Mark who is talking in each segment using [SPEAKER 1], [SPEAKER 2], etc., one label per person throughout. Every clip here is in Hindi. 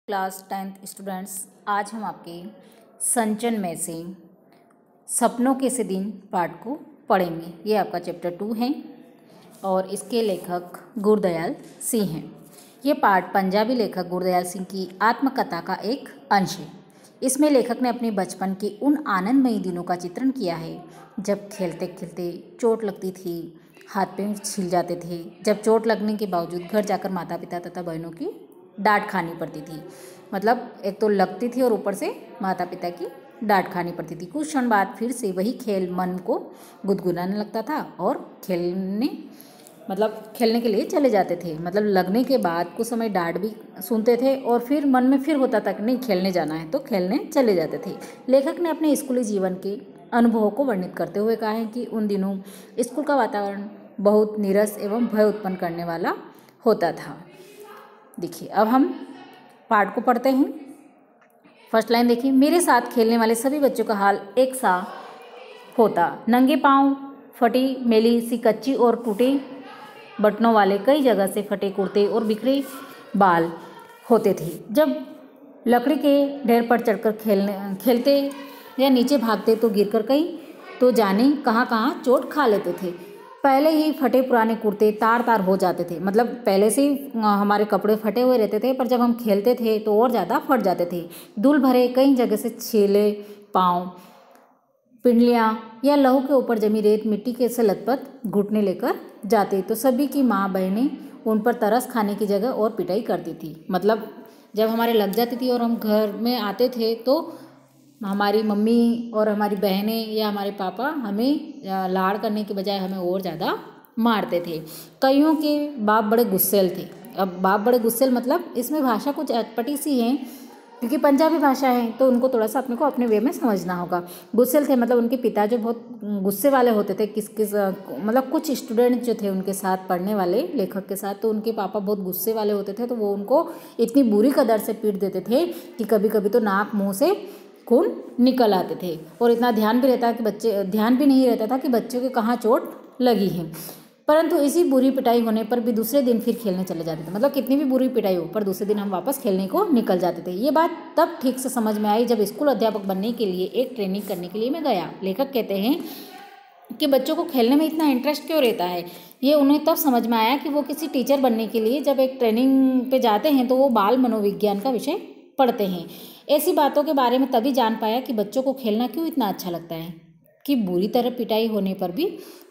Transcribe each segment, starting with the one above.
[SPEAKER 1] क्लास 10th स्टूडेंट्स, आज हम आपके संचन में से सपनों के से दिन पाठ को पढ़ेंगे। ये आपका चैप्टर 2 है और इसके लेखक गुरदयाल सिंह हैं। ये पाठ पंजाबी लेखक गुरदयाल सिंह की आत्मकथा का एक अंश है। इसमें लेखक ने अपने बचपन के उन आनंदमयी दिनों का चित्रण किया है जब खेलते खेलते चोट लगती थी, हाथ पैर छिल जाते थे, जब चोट लगने के बावजूद घर जाकर माता पिता तथा बहनों की डांट खानी पड़ती थी। मतलब एक तो लगती थी और ऊपर से माता पिता की डांट खानी पड़ती थी। कुछ क्षण बाद फिर से वही खेल मन को गुदगुदाने लगता था और खेलने के लिए चले जाते थे। मतलब लगने के बाद कुछ समय डांट भी सुनते थे और फिर मन में फिर होता था कि नहीं खेलने जाना है, तो खेलने चले जाते थे। लेखक ने अपने स्कूली जीवन के अनुभवों को वर्णित करते हुए कहा है कि उन दिनों स्कूल का वातावरण बहुत नीरस एवं भय उत्पन्न करने वाला होता था। देखिए, अब हम पाठ को पढ़ते हैं। फर्स्ट लाइन देखिए, मेरे साथ खेलने वाले सभी बच्चों का हाल एक सा होता। नंगे पांव, फटी मेली सी कच्ची और टूटे बटनों वाले, कई जगह से फटे कुर्ते और बिखरे बाल होते थे। जब लकड़ी के ढेर पर चढ़कर खेलते या नीचे भागते तो गिरकर कई तो जाने कहाँ कहाँ चोट खा लेते थे। पहले ही फटे पुराने कुर्ते तार तार हो जाते थे। मतलब पहले से ही हमारे कपड़े फटे हुए रहते थे, पर जब हम खेलते थे तो और ज़्यादा फट जाते थे। धूल भरे कई जगह से छीले पाँव, पिंडलियाँ या लहू के ऊपर जमी रेत मिट्टी के से लथपथ घुटने लेकर जाते तो सभी की माँ बहनें उन पर तरस खाने की जगह और पिटाई करती थी। मतलब जब हमारे लग जाती थी और हम घर में आते थे तो हमारी मम्मी और हमारी बहनें या हमारे पापा हमें लाड़ करने के बजाय हमें और ज़्यादा मारते थे। कईयों के बाप बड़े गुस्सैल थे। अब बाप बड़े गुस्सैल मतलब इसमें भाषा कुछ अटपटी सी है, क्योंकि पंजाबी भाषा है तो उनको थोड़ा सा अपने को अपने वे में समझना होगा। गुस्सैल थे मतलब उनके पिता जो बहुत गुस्से वाले होते थे। मतलब कुछ स्टूडेंट जो थे उनके साथ पढ़ने वाले लेखक के साथ, तो उनके पापा बहुत गुस्से वाले होते थे, तो वो उनको इतनी बुरी कदर से पीट देते थे कि कभी कभी तो नाक मुँह से खून निकल आते थे। और इतना ध्यान भी नहीं रहता था कि बच्चों के कहाँ चोट लगी है। परंतु इसी बुरी पिटाई होने पर भी दूसरे दिन फिर खेलने चले जाते थे। मतलब कितनी भी बुरी पिटाई हो, पर दूसरे दिन हम वापस खेलने को निकल जाते थे। ये बात तब ठीक से समझ में आई जब स्कूल अध्यापक बनने के लिए एक ट्रेनिंग करने के लिए मैं गया। लेखक कहते हैं कि बच्चों को खेलने में इतना इंटरेस्ट क्यों रहता है, ये उन्हें तब समझ में आया कि वो किसी टीचर बनने के लिए जब एक ट्रेनिंग पे जाते हैं तो वो बाल मनोविज्ञान का विषय पढ़ते हैं। ऐसी बातों के बारे में तभी जान पाया कि बच्चों को खेलना क्यों इतना अच्छा लगता है, कि बुरी तरह पिटाई होने पर भी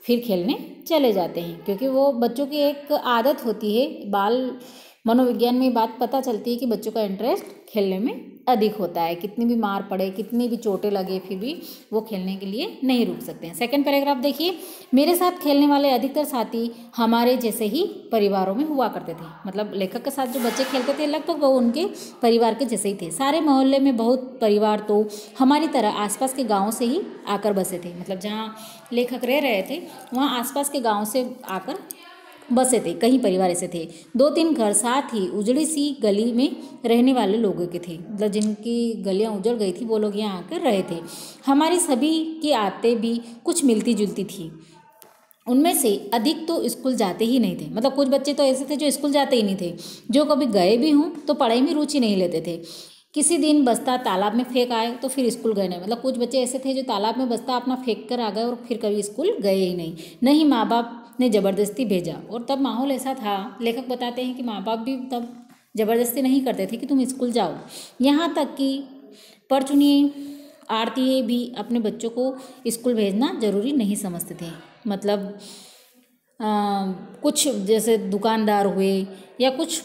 [SPEAKER 1] फिर खेलने चले जाते हैं, क्योंकि वो बच्चों की एक आदत होती है। बाल मनोविज्ञान में बात पता चलती है कि बच्चों का इंटरेस्ट खेलने में अधिक होता है। कितनी भी मार पड़े, कितनी भी चोटें लगे, फिर भी वो खेलने के लिए नहीं रुक सकते हैं। सेकंड पैराग्राफ देखिए, मेरे साथ खेलने वाले अधिकतर साथी हमारे जैसे ही परिवारों में हुआ करते थे। मतलब लेखक के साथ जो बच्चे खेलते थे लगभग वो उनके परिवार के जैसे ही थे। सारे मोहल्ले में बहुत परिवार तो हमारी तरह आसपास के गाँव से ही आकर बसे थे। मतलब जहाँ लेखक रह रहे थे वहाँ आसपास के गाँव से आकर बसे थे। कई परिवार ऐसे थे। 2-3 घर साथ ही उजड़ी सी गली में रहने वाले लोगों के थे। मतलब जिनकी गलियां उजड़ गई थी वो लोग यहाँ आकर रहे थे। हमारी सभी की आदतें भी कुछ मिलती जुलती थी। उनमें से अधिक तो स्कूल जाते ही नहीं थे। मतलब कुछ बच्चे तो ऐसे थे जो स्कूल जाते ही नहीं थे। जो कभी गए भी हों तो पढ़ाई में रुचि नहीं लेते थे। किसी दिन बस्ता तालाब में फेंक आए तो फिर स्कूल गए नहीं। मतलब कुछ बच्चे ऐसे थे जो तालाब में बस्ता अपना फेंक कर आ गए और फिर कभी स्कूल गए ही नहीं। नहीं माँ बाप ने ज़बरदस्ती भेजा, और तब माहौल ऐसा था, लेखक बताते हैं कि माँ बाप भी तब ज़बरदस्ती नहीं करते थे कि तुम स्कूल जाओ। यहाँ तक कि परचुनी आरती भी अपने बच्चों को स्कूल भेजना ज़रूरी नहीं समझते थे। मतलब कुछ जैसे दुकानदार हुए या कुछ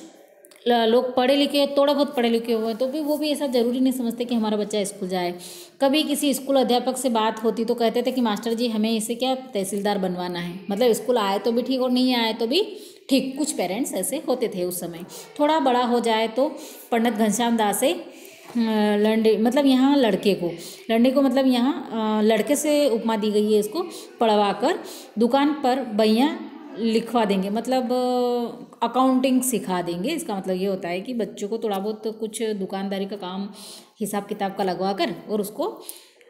[SPEAKER 1] लोग पढ़े लिखे, थोड़ा बहुत पढ़े लिखे हुए, तो भी वो भी ऐसा ज़रूरी नहीं समझते कि हमारा बच्चा स्कूल जाए। कभी किसी स्कूल अध्यापक से बात होती तो कहते थे कि मास्टर जी हमें इसे क्या तहसीलदार बनवाना है। मतलब स्कूल आए तो भी ठीक और नहीं आए तो भी ठीक। कुछ पेरेंट्स ऐसे होते थे उस समय। थोड़ा बड़ा हो जाए तो पंडित घनश्याम दास से लंडे, मतलब यहाँ लड़के को मतलब यहाँ लड़के से उपमा दी गई है। इसको पढ़वा कर दुकान पर बइयाँ लिखवा देंगे। मतलब अकाउंटिंग सिखा देंगे। इसका मतलब ये होता है कि बच्चों को थोड़ा बहुत कुछ दुकानदारी का काम हिसाब किताब का लगवा कर और उसको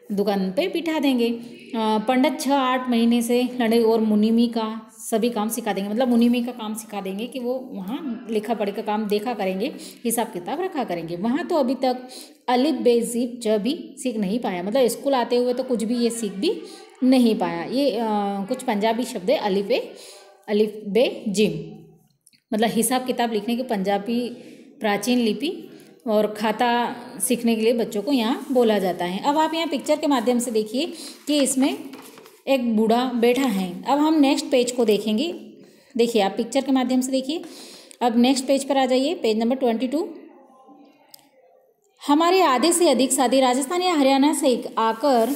[SPEAKER 1] दुकान पे बिठा देंगे। पंडित 6-8 महीने से लड़े और मुनिमी का सभी काम सिखा देंगे, मतलब मुनिमी का काम सिखा देंगे कि वो वहाँ लिखा पढ़ी का काम देखा करेंगे, हिसाब किताब रखा करेंगे। वहाँ तो अभी तक अलिफ बे जीब ज भी सीख नहीं पाया, मतलब स्कूल आते हुए तो कुछ भी ये सीख भी नहीं पाया। ये कुछ पंजाबी शब्द है अलिफ बे जिम, मतलब हिसाब किताब लिखने की पंजाबी प्राचीन लिपि और खाता सीखने के लिए बच्चों को यहाँ बोला जाता है। अब आप यहाँ पिक्चर के माध्यम से देखिए कि इसमें एक बूढ़ा बैठा है। अब हम नेक्स्ट पेज को देखेंगे। देखिए आप पिक्चर के माध्यम से देखिए। अब नेक्स्ट पेज पर आ जाइए, पेज नंबर 22। हमारे आधे से अधिक साथी राजस्थान या हरियाणा से आकर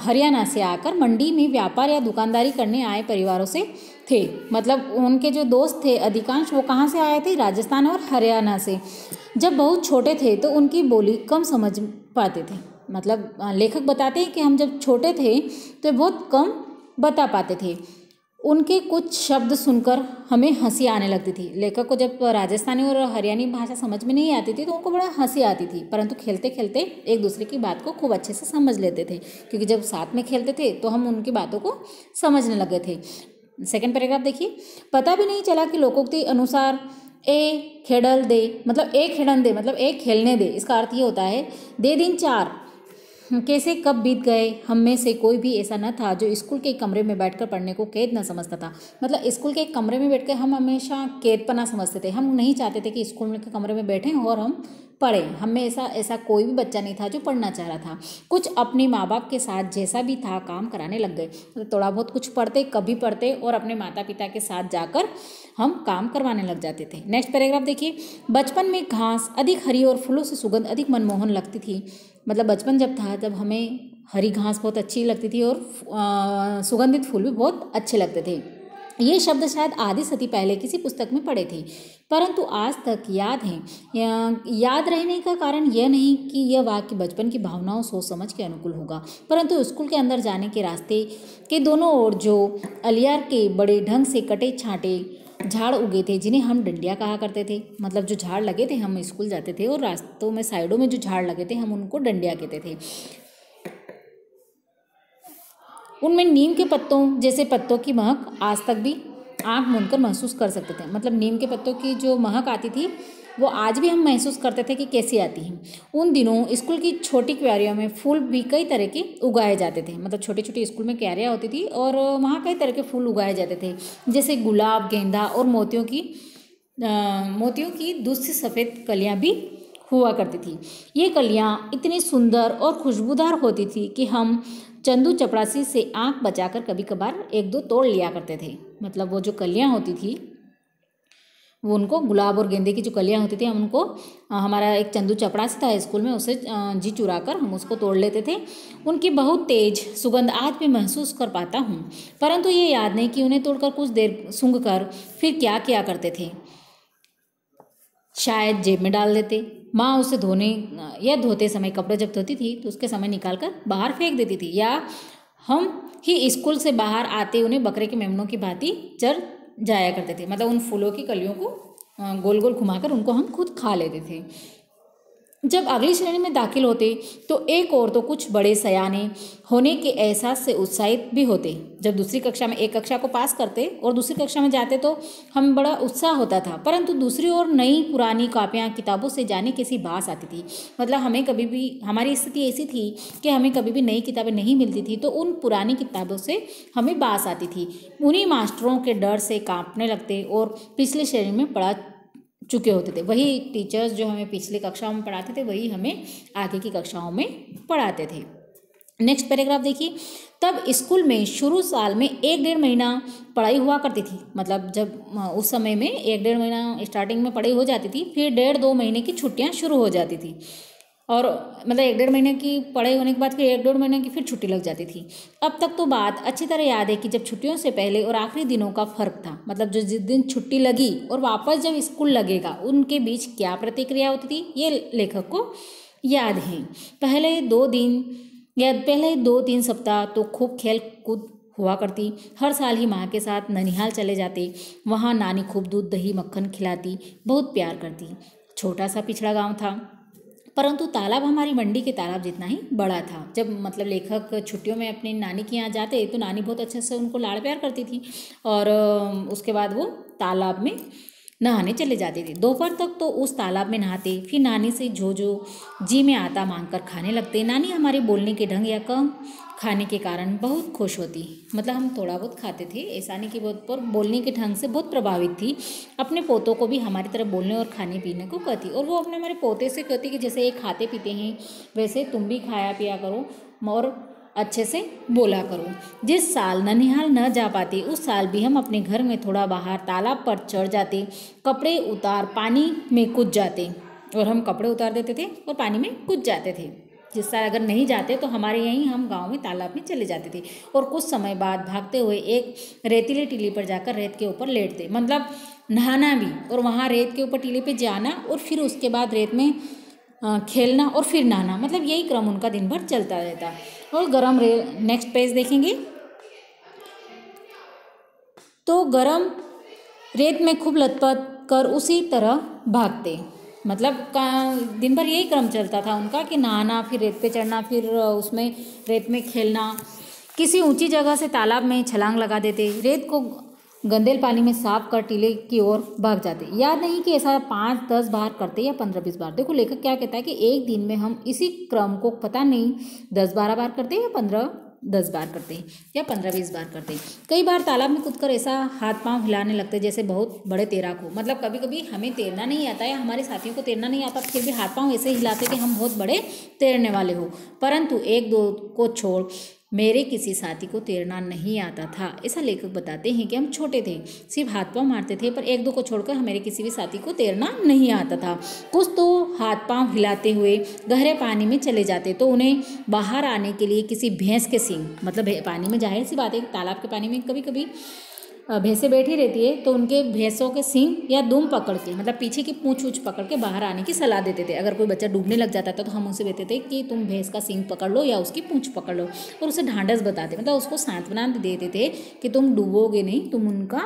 [SPEAKER 1] हरियाणा से आकर मंडी में व्यापार या दुकानदारी करने आए परिवारों से थे। मतलब उनके जो दोस्त थे अधिकांश वो कहाँ से आए थे? राजस्थान और हरियाणा से। जब बहुत छोटे थे तो उनकी बोली कम समझ पाते थे। मतलब लेखक बताते हैं कि हम जब छोटे थे तो बहुत कम बता पाते थे। उनके कुछ शब्द सुनकर हमें हंसी आने लगती थी। लेखक को जब राजस्थानी और हरियाणी भाषा समझ में नहीं आती थी तो उनको बड़ा हंसी आती थी, परंतु खेलते खेलते एक दूसरे की बात को खूब अच्छे से समझ लेते थे, क्योंकि जब साथ में खेलते थे तो हम उनकी बातों को समझने लगे थे। सेकंड पैराग्राफ देखिए। पता भी नहीं चला कि लोकोक्ति अनुसार ए खेडल दे, मतलब एक खेडन दे मतलब एक खेलने दे, इसका अर्थ ये होता है दे दिन चार कैसे कब बीत गए। हम में से कोई भी ऐसा न था जो स्कूल के कमरे में बैठकर पढ़ने को कैद न समझता था। मतलब स्कूल के कमरे में बैठकर हम हमेशा कैदपना समझते थे। हम नहीं चाहते थे कि स्कूल के कमरे में बैठें और हम पढ़ें। हम में ऐसा कोई भी बच्चा नहीं था जो पढ़ना चाह रहा था। कुछ अपने माँ बाप के साथ जैसा भी था काम कराने लग गए। मतलब थोड़ा बहुत कुछ पढ़ते, कभी पढ़ते और अपने माता पिता के साथ जाकर हम काम करवाने लग जाते थे। नेक्स्ट पैराग्राफ देखिए। बचपन में घास अधिक हरी और फूलों से सुगंध अधिक मनमोहन लगती थी। मतलब बचपन जब था जब हमें हरी घास बहुत अच्छी लगती थी और सुगंधित फूल भी बहुत अच्छे लगते थे। ये शब्द शायद आधी सदी पहले किसी पुस्तक में पढ़े थे, परंतु आज तक याद हैं। याद रहने का कारण यह नहीं कि यह वाक्य बचपन की भावनाओं सोच समझ के अनुकूल होगा, परंतु स्कूल के अंदर जाने के रास्ते के दोनों ओर जो अलियार के बड़े ढंग से कटे छांटे झाड़ उगे थे जिन्हें हम डंडिया कहा करते थे। मतलब जो झाड़ लगे थे, हम स्कूल जाते थे और रास्तों में साइडों में जो झाड़ लगे थे हम उनको डंडिया कहते थे। उनमें नीम के पत्तों जैसे पत्तों की महक आज तक भी आँख मूंदकर महसूस कर सकते थे। मतलब नीम के पत्तों की जो महक आती थी वो आज भी हम महसूस करते थे कि कैसी आती है। उन दिनों स्कूल की छोटी क्यारियों में फूल भी कई तरह के उगाए जाते थे। मतलब छोटी छोटी स्कूल में क्यारियाँ होती थी और वहाँ कई तरह के फूल उगाए जाते थे, जैसे गुलाब, गेंदा और मोतियों की दूसरी सफ़ेद कलियाँ भी हुआ करती थी। ये कलियाँ इतनी सुंदर और खुशबूदार होती थी कि हम चंदू चपरासी से आंख बचाकर कभी कभार एक दो तोड़ लिया करते थे। मतलब वो जो कलियाँ होती थी वो उनको गुलाब और गेंदे की जो कलियाँ होती थी हम उनको हमारा एक चंदू चपरासी था स्कूल में, उससे जी चुरा कर हम उसको तोड़ लेते थे। उनकी बहुत तेज सुगंध आज भी महसूस कर पाता हूँ, परंतु ये याद नहीं कि उन्हें तोड़कर कुछ देर सूंघ कर फिर क्या किया करते थे। शायद जेब में डाल देते। माँ उसे धोते समय कपड़े जब धोती थी तो उसके समय निकाल कर बाहर फेंक देती थी, या हम ही स्कूल से बाहर आते उन्हें बकरे के मेमनों की भांति चर जाया करते थे। मतलब उन फूलों की कलियों को गोल गोल घुमाकर उनको हम खुद खा लेते थे। जब अगली श्रेणी में दाखिल होते तो एक और तो कुछ बड़े सयाने होने के एहसास से उत्साहित भी होते। जब दूसरी कक्षा में एक कक्षा को पास करते और दूसरी कक्षा में जाते तो हम बड़ा उत्साह होता था, परंतु दूसरी ओर नई पुरानी कापियाँ किताबों से जाने कैसी बास आती थी। मतलब हमें कभी भी, हमारी स्थिति ऐसी थी कि हमें कभी भी नई किताबें नहीं मिलती थी तो उन पुरानी किताबों से हमें बास आती थी। उन्हीं मास्टरों के डर से कांपने लगते और पिछली श्रेणी में पढ़ा चुके होते थे। वही टीचर्स जो हमें पिछली कक्षाओं में पढ़ाते थे वही हमें आगे की कक्षाओं में पढ़ाते थे। नेक्स्ट पैराग्राफ देखिए। तब स्कूल में शुरू साल में 1-1.5 महीना पढ़ाई हुआ करती थी। मतलब जब उस समय में 1-1.5 महीना स्टार्टिंग में पढ़ाई हो जाती थी, फिर 1.5-2 महीने की छुट्टियां शुरू हो जाती थी और मतलब 1-1.5 महीने की पढ़ाई होने के बाद फिर 1-1.5 महीने की फिर छुट्टी लग जाती थी। अब तक तो बात अच्छी तरह याद है कि जब छुट्टियों से पहले और आखिरी दिनों का फर्क था। मतलब जो जिस दिन छुट्टी लगी और वापस जब स्कूल लगेगा उनके बीच क्या प्रतिक्रिया होती थी ये लेखक को याद है। पहले 2-3 सप्ताह तो खूब खेल कूद हुआ करती। हर साल ही माँ के साथ ननिहाल चले जाते। वहाँ नानी खूब दूध दही मक्खन खिलाती, बहुत प्यार करती। छोटा सा पिछड़ा गाँव था, परंतु तालाब हमारी मंडी के तालाब जितना ही बड़ा था। जब मतलब लेखक छुट्टियों में अपनी नानी के यहाँ जाते तो नानी बहुत अच्छे से उनको लाड़ प्यार करती थी और उसके बाद वो तालाब में नहाने चले जाते थे। दोपहर तक तो उस तालाब में नहाते, फिर नानी से जो जी में आता मांगकर खाने लगते। नानी हमारे बोलने के ढंग या कम खाने के कारण बहुत खुश होती, मतलब हम थोड़ा बहुत खाते थे, ऐसा नहीं कि बहुत, पर बोलने के ढंग से बहुत प्रभावित थी। अपने पोतों को भी हमारी तरह बोलने और खाने पीने को कहती, और वो अपने हमारे पोते से कहती कि जैसे ये खाते पीते हैं वैसे तुम भी खाया पिया करो और अच्छे से बोला करो। जिस साल ननिहाल न जा पाते उस साल भी हम अपने घर में थोड़ा बाहर तालाब पर चढ़ जाते, कपड़े उतार पानी में कूद जाते, और हम कपड़े उतार देते थे और पानी में कूद जाते थे। जिस साल अगर नहीं जाते तो हमारे यहीं हम गांव में तालाब में चले जाते थे, और कुछ समय बाद भागते हुए एक रेतीली टीली पर जाकर रेत के ऊपर लेटते, मतलब नहाना भी और वहाँ रेत के ऊपर टीले पे जाना और फिर उसके बाद रेत में खेलना और फिर नहाना, मतलब यही क्रम उनका दिन भर चलता रहता। और गरम नेक्स्ट पेज देखेंगे तो गरम रेत में खूब लथपथ कर उसी तरह भागते, मतलब दिन भर यही क्रम चलता था उनका कि नहाना, फिर रेत पे चढ़ना, फिर उसमें रेत में खेलना। किसी ऊंची जगह से तालाब में छलांग लगा देते, रेत को गंदेल पानी में साफ कर टीले की ओर भाग जाते। याद नहीं कि ऐसा 5-10 बार करते या 15-20 बार। देखो लेखक क्या कहता है कि एक दिन में हम इसी क्रम को पता नहीं 10-12 बार करते या 15-10 बार करते हैं या 15-20 बार करते हैं। कई बार तालाब में कूदकर ऐसा हाथ पांव हिलाने लगते जैसे बहुत बड़े तैराक हो, मतलब कभी कभी हमें तैरना नहीं आता या हमारे साथियों को तैरना नहीं आता, फिर भी हाथ पांव ऐसे हिलाते कि हम बहुत बड़े तैरने वाले हो। परंतु एक दो को छोड़ मेरे किसी साथी को तैरना नहीं आता था। ऐसा लेखक बताते हैं कि हम छोटे थे, सिर्फ हाथ पांव मारते थे, पर एक दो को छोड़कर मेरे किसी भी साथी को तैरना नहीं आता था। कुछ तो हाथ पांव हिलाते हुए गहरे पानी में चले जाते तो उन्हें बाहर आने के लिए किसी भैंस के सींग, मतलब पानी में जाहिर सी बात है तालाब के पानी में कभी कभी भैंसें बैठी रहती है तो उनके भैंसों के सींग या दुम पकड़ के, मतलब पीछे की पूंछ ऊँच पकड़ के बाहर आने की सलाह देते थे। अगर कोई बच्चा डूबने लग जाता था तो हम उसे कहते थे कि तुम भैंस का सींग पकड़ लो या उसकी पूंछ पकड़ लो, और उसे ढांढस बताते, मतलब उसको सांत्वना देते थे कि तुम डूबोगे नहीं, तुम उनका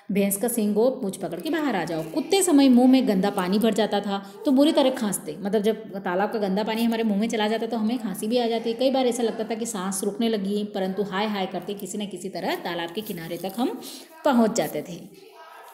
[SPEAKER 1] भैंस का सींग को पूंछ पकड़ के बाहर आ जाओ। कुत्ते समय मुंह में गंदा पानी भर जाता था तो बुरी तरह खांसते, मतलब जब तालाब का गंदा पानी हमारे मुंह में चला जाता तो हमें खांसी भी आ जाती। कई बार ऐसा लगता था कि सांस रुकने लगी, परंतु हाय हाय करते किसी न किसी तरह तालाब के किनारे तक हम पहुंच जाते थे।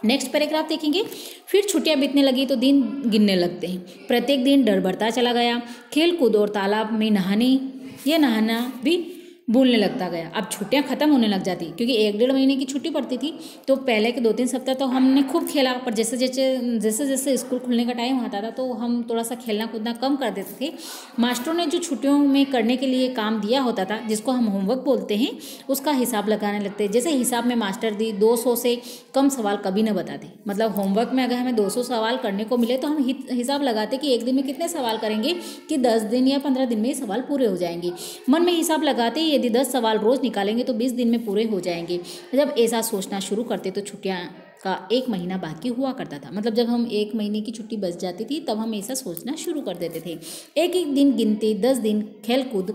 [SPEAKER 1] नेक्स्ट पैराग्राफ देखेंगे। फिर छुट्टियां बीतने लगी तो दिन गिनने लगते हैं। प्रत्येक दिन डर बढ़ता चला गया। खेल कूद और तालाब में नहाना भी भूलने लगता गया। अब छुट्टियां खत्म होने लग जाती क्योंकि 1-1.5 महीने की छुट्टी पड़ती थी, तो पहले के 2-3 सप्ताह तो हमने खूब खेला, पर जैसे जैसे स्कूल खुलने का टाइम आता था तो हम थोड़ा सा खेलना कूदना कम कर देते थे। मास्टरों ने जो छुट्टियों में करने के लिए काम दिया होता था, जिसको हम होमवर्क बोलते हैं, उसका हिसाब लगाने लगते। जैसे हिसाब में मास्टर दी 200 से कम सवाल कभी न बताते, मतलब होमवर्क में अगर हमें 200 सवाल करने को मिले तो हम हिसाब लगाते कि एक दिन में कितने सवाल करेंगे कि 10 दिन या 15 दिन में ये सवाल पूरे हो जाएंगे। मन में हिसाब लगाते यदि 10 सवाल रोज निकालेंगे तो 20 दिन में पूरे हो जाएंगे। जब ऐसा सोचना शुरू करते तो छुट्टियां का 1 महीना बाकी हुआ करता था, मतलब जब हम 1 महीने की छुट्टी बच जाती थी तब हम ऐसा सोचना शुरू कर देते थे। एक एक दिन गिनते 10 दिन खेल कूद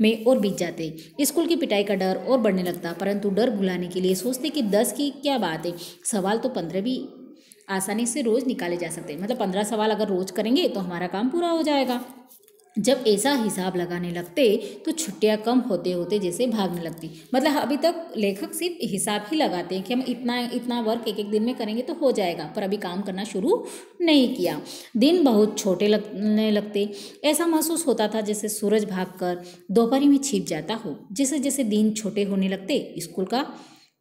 [SPEAKER 1] में और बीत जाते। स्कूल की पिटाई का डर और बढ़ने लगता, परंतु डर भुलाने के लिए सोचते कि 10 की क्या बात है, सवाल तो 15 भी आसानी से रोज निकाले जा सकते हैं, मतलब 15 सवाल अगर रोज करेंगे तो हमारा काम पूरा हो जाएगा। जब ऐसा हिसाब लगाने लगते तो छुट्टियां कम होते होते जैसे भागने लगती, मतलब अभी तक लेखक सिर्फ हिसाब ही लगाते हैं कि हम इतना वर्क एक एक दिन में करेंगे तो हो जाएगा, पर अभी काम करना शुरू नहीं किया। दिन बहुत छोटे लगने लगते। ऐसा महसूस होता था जैसे सूरज भागकर दोपहरी में छिप जाता हो। जैसे जैसे दिन छोटे होने लगते स्कूल का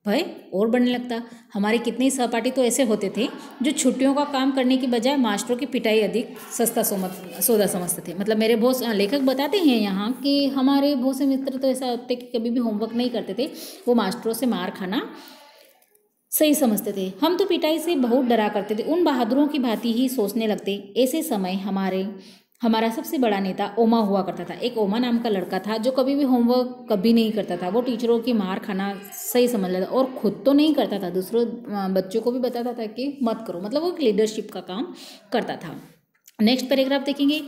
[SPEAKER 1] भय और बढ़ने लगता। हमारे कितने ही सहपाठी तो ऐसे होते थे जो छुट्टियों का काम करने की बजाय मास्टरों की पिटाई अधिक सस्ता सौदा समझते थे। मतलब मेरे बहुत लेखक बताते हैं यहाँ कि हमारे बहुत से मित्र तो ऐसा होते कि कभी भी होमवर्क नहीं करते थे, वो मास्टरों से मार खाना सही समझते थे। हम तो पिटाई से बहुत डरा करते थे, उन बहादुरों की भांति ही सोचने लगते। ऐसे समय हमारा सबसे बड़ा नेता ओमा हुआ करता था। एक ओमा नाम का लड़का था जो कभी भी होमवर्क कभी नहीं करता था। वो टीचरों की मार खाना सही समझ लेता और खुद तो नहीं करता था, दूसरों बच्चों को भी बताता था कि मत करो, मतलब वो एक लीडरशिप का काम करता था। नेक्स्ट पैराग्राफ देखेंगे।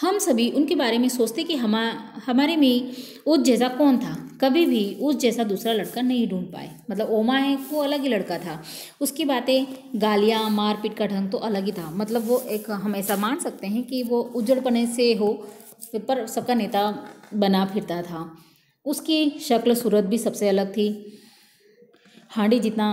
[SPEAKER 1] हम सभी उनके बारे में सोचते कि हमारे में उस जैसा कौन था, कभी भी उस जैसा दूसरा लड़का नहीं ढूंढ पाए। मतलब ओमा है वो अलग ही लड़का था, उसकी बातें, गालियाँ, मारपीट का ढंग तो अलग ही था। मतलब वो एक, हम ऐसा मान सकते हैं कि वो उजड़पने से हो पर सबका नेता बना फिरता था। उसकी शक्ल सूरत भी सबसे अलग थी। हांडी जितना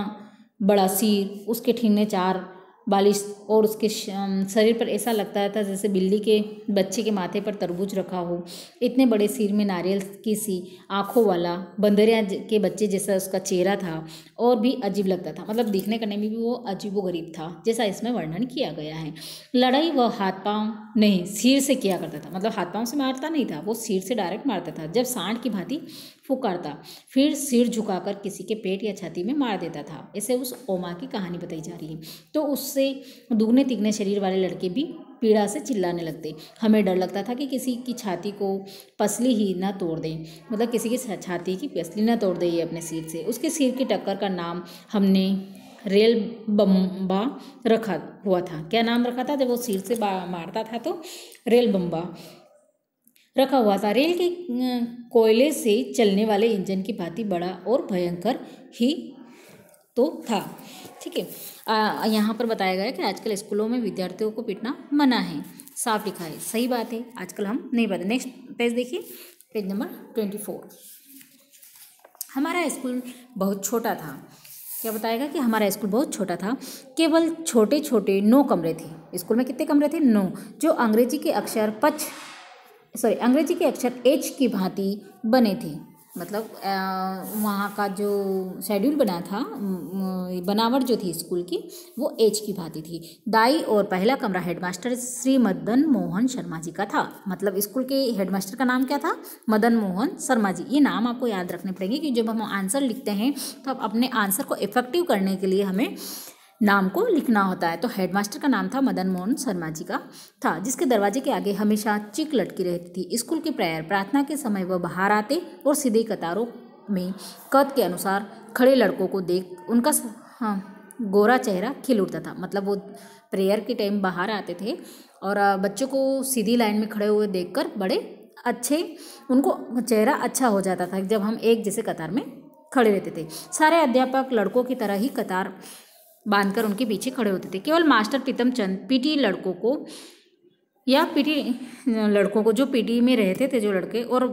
[SPEAKER 1] बड़ा सिर, उसके ठिन्ने चार बालिश और उसके शरीर पर ऐसा लगता था जैसे बिल्ली के बच्चे के माथे पर तरबूज रखा हो। इतने बड़े सिर में नारियल की सी आँखों वाला बंदरिया के बच्चे जैसा उसका चेहरा था, और भी अजीब लगता था। मतलब दिखने करने में भी वो अजीबोगरीब था, जैसा इसमें वर्णन किया गया है। लड़ाई वह हाथ पांव नहीं सिर से किया करता था। मतलब हाथ पांव से मारता नहीं था, वो सिर से डायरेक्ट मारता था। जब सांड की भांति फुकारता, फिर सिर झुकाकर किसी के पेट या छाती में मार देता था। ऐसे उस ओमा की कहानी बताई जा रही है। तो उससे दुगने तिगने शरीर वाले लड़के भी पीड़ा से चिल्लाने लगते। हमें डर लगता था कि किसी की छाती को पसली ही ना तोड़ दें। मतलब किसी की छाती की पसली ना तोड़ दे ये अपने सिर से। उसके सिर की टक्कर का नाम हमने रेल बम्बा रखा हुआ था। क्या नाम रखा था? जब वो सिर से मारता था तो रेल बम्बा रखा हुआ था। रेल के कोयले से चलने वाले इंजन की भांति बड़ा और भयंकर ही तो था। ठीक है, यहाँ पर बताया गया है कि आजकल स्कूलों में विद्यार्थियों को पीटना मना है। साफ लिखा है, सही बात है, आजकल हम नहीं पढ़ते। नेक्स्ट पेज देखिए, पेज नंबर 24। हमारा स्कूल बहुत छोटा था। क्या बताएगा कि हमारा स्कूल बहुत छोटा था। केवल छोटे छोटे 9 कमरे थे। स्कूल में कितने कमरे थे? 9, जो अंग्रेजी के अक्षर एच की भांति बने थे। मतलब वहाँ का जो शेड्यूल बना था, बनावट जो थी स्कूल की, वो एच की भांति थी। दाई और पहला कमरा हेडमास्टर श्री मदन मोहन शर्मा जी का था। मतलब स्कूल के हेडमास्टर का नाम क्या था? मदन मोहन शर्मा जी। ये नाम आपको याद रखने पड़ेंगे कि जब हम आंसर लिखते हैं तो अब अपने आंसर को इफेक्टिव करने के लिए हमें नाम को लिखना होता है। तो हेडमास्टर का नाम था मदन मोहन शर्मा जी का था, जिसके दरवाजे के आगे हमेशा चिक लटकी रहती थी। स्कूल की प्रार्थना के समय वह बाहर आते और सीधे कतारों में कद के अनुसार खड़े लड़कों को देख उनका गोरा चेहरा खिल उठता था। मतलब वो प्रेयर के टाइम बाहर आते थे और बच्चों को सीधी लाइन में खड़े हुए देखकर बड़े अच्छे, उनको चेहरा अच्छा हो जाता था जब हम एक जैसे कतार में खड़े रहते थे। सारे अध्यापक लड़कों की तरह ही कतार बांधकर उनके पीछे खड़े होते थे। केवल मास्टर प्रीतम चंद पीटी लड़कों को जो पीटी में रहते थे जो लड़के, और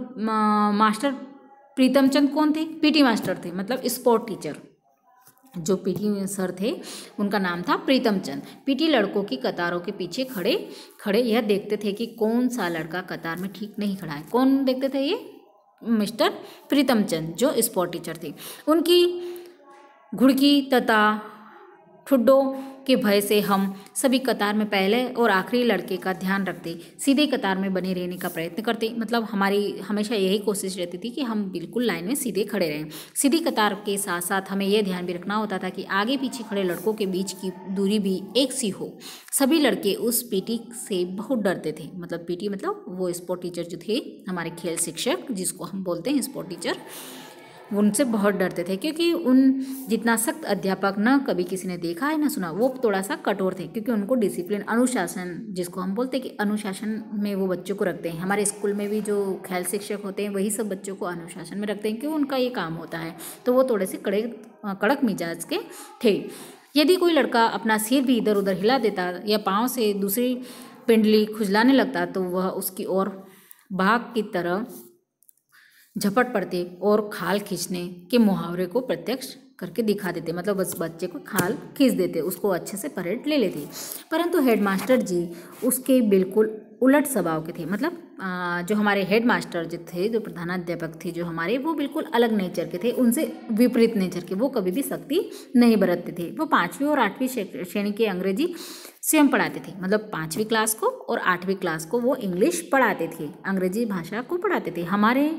[SPEAKER 1] मास्टर प्रीतम चंद कौन थे? पीटी मास्टर थे, मतलब स्पोर्ट टीचर। जो पीटी सर थे उनका नाम था प्रीतम चंद। पीटी लड़कों की कतारों के पीछे खड़े खड़े यह देखते थे कि कौन सा लड़का कतार में ठीक नहीं खड़ा है। कौन देखते थे? ये मिस्टर प्रीतम चंद जो स्पोर्ट टीचर थे। उनकी घुड़की तथा ठुड्डों के भय से हम सभी कतार में पहले और आखिरी लड़के का ध्यान रखते, सीधे कतार में बने रहने का प्रयत्न करते। मतलब हमारी हमेशा यही कोशिश रहती थी कि हम बिल्कुल लाइन में सीधे खड़े रहें। सीधी कतार के साथ साथ हमें यह ध्यान भी रखना होता था कि आगे पीछे खड़े लड़कों के बीच की दूरी भी एक सी हो। सभी लड़के उस पीटी से बहुत डरते थे। मतलब पीटी मतलब वो स्पोर्ट टीचर जो थे, हमारे खेल शिक्षक जिसको हम बोलते हैं स्पोर्ट टीचर, उनसे बहुत डरते थे, क्योंकि उन जितना सख्त अध्यापक न कभी किसी ने देखा है न सुना। वो थोड़ा सा कठोर थे, क्योंकि उनको डिसिप्लिन, अनुशासन जिसको हम बोलते हैं कि अनुशासन में वो बच्चों को रखते हैं। हमारे स्कूल में भी जो खेल शिक्षक होते हैं वही सब बच्चों को अनुशासन में रखते हैं, क्योंकि उनका ये काम होता है। तो वो थोड़े से कड़क मिजाज के थे। यदि कोई लड़का अपना सिर भी इधर उधर हिला देता या पाँव से दूसरी पिंडली खुजलाने लगता तो वह उसकी ओर बाघ की तरह झपट पड़ते और खाल खींचने के मुहावरे को प्रत्यक्ष करके दिखा देते। मतलब बस बच्चे को खाल खींच देते, उसको अच्छे से परेड ले लेते। परंतु हेडमास्टर जी उसके बिल्कुल उलट स्वभाव के थे। मतलब जो हमारे हेडमास्टर जो थे, जो प्रधानाध्यापक थे जो हमारे, वो बिल्कुल अलग नेचर के थे, उनसे विपरीत नेचर के। वो कभी भी सख्ती नहीं बरतते थे। वो 5वीं और 8वीं श्रेणी के अंग्रेजी स्वयं पढ़ाते थे। मतलब 5वीं क्लास को और 8वीं क्लास को वो इंग्लिश पढ़ाते थे, अंग्रेजी भाषा को पढ़ाते थे। हमारे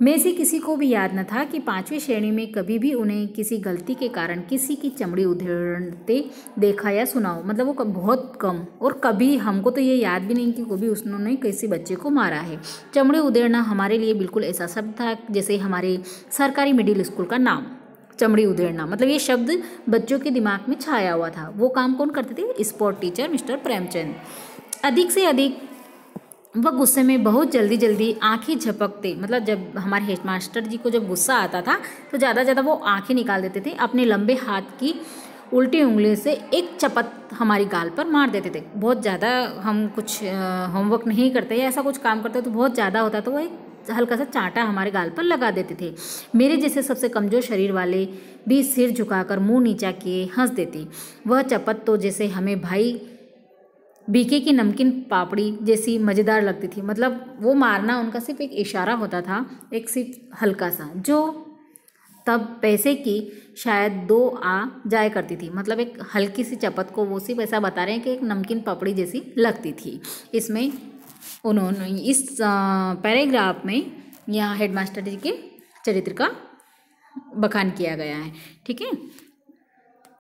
[SPEAKER 1] में से किसी को भी याद न था कि 5वीं श्रेणी में कभी भी उन्हें किसी गलती के कारण किसी की चमड़ी उधेड़ते देखा या सुना हो। मतलब वो बहुत कम, और कभी हमको तो ये याद भी नहीं कि कभी उन्होंने किसी बच्चे को मारा है। चमड़ी उधेड़ना हमारे लिए बिल्कुल ऐसा शब्द था जैसे हमारे सरकारी मिडिल स्कूल का नाम चमड़ी उधेड़ना। मतलब ये शब्द बच्चों के दिमाग में छाया हुआ था। वो काम कौन करते थे? Sport teacher mister Premchand. अधिक से अधिक वह गुस्से में बहुत जल्दी जल्दी आंखें झपकते, मतलब जब हमारे हेडमास्टर जी को जब गुस्सा आता था तो ज़्यादा वो आंखें निकाल देते थे, अपने लंबे हाथ की उल्टी उंगली से एक चपत हमारी गाल पर मार देते थे। बहुत ज़्यादा हम कुछ होमवर्क नहीं करते या ऐसा कुछ काम करते तो बहुत ज़्यादा होता तो वो एक हल्का सा चांटा हमारे गाल पर लगा देते थे। मेरे जैसे सबसे कमज़ोर शरीर वाले भी सिर झुकाकर मुंह नीचा किए हंस देते। वह चपत तो जैसे हमें भाई बीके की नमकीन पापड़ी जैसी मज़ेदार लगती थी। मतलब वो मारना उनका सिर्फ एक इशारा होता था, एक सिर्फ हल्का सा, जो तब पैसे की शायद 2 आ जाया करती थी। मतलब एक हल्की सी चपत को वो सिर्फ ऐसा बता रहे हैं कि एक नमकीन पापड़ी जैसी लगती थी। इसमें उन्होंने इस पैराग्राफ में यहाँ हेडमास्टर जी के चरित्र का बखान किया गया है। ठीक है।